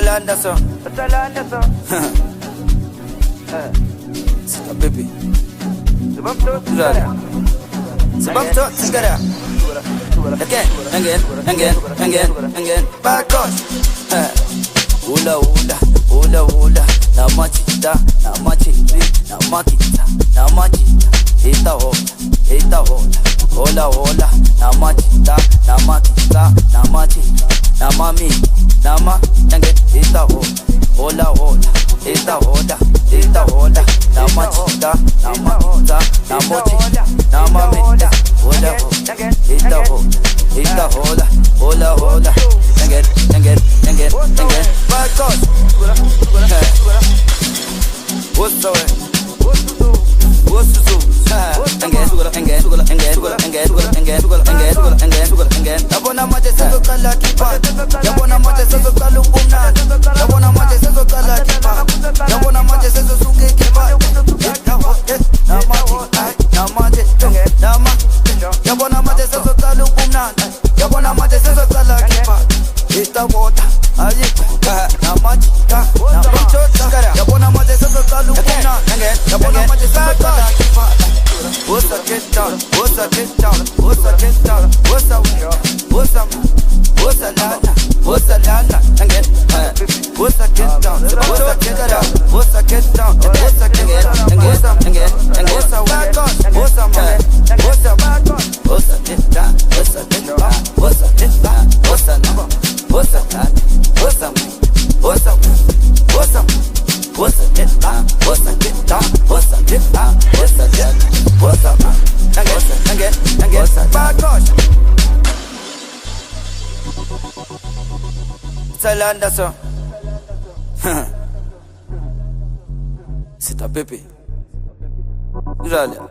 Talanda so. Sita baby. Sebab tu segera. Again. Back on. Wola. Na machita. Ita hola. Na machita. Na mami. Ita hola. Ita hola. Na machita. Na mami. Ita hola. Again. Back on. What's the way? What's the zoo? Again. Yabona manje sezokala kipa. Yabona manje sezokala ubumna. Yabona manje sezokala kipa. Yabona manje sezosuke kipa. Yabona manje sezokala ubumna. Yabona manje sezokala kipa. Ita water. Namachita. Yabona manje sezokala ubumna. Yabona manje sezokala kipa. What's up, get down? What's up, get down? What's up, get down? What's up, what's up, what's up, lana? What's up, lana? Again, what's up, get down? What's up, get down? What's up, get down? What's up, get down? What's up, what's up, back on? What's up, what's up, back on? What's up, get down? What's up, get down? What's up, get down? What's up, what's up, what's up, what's up, what's up? What's up, get down? What's up, get down? What's up, get down? What's up, get down? What's up, again, back on. Talanda so. Sita baby. Rale.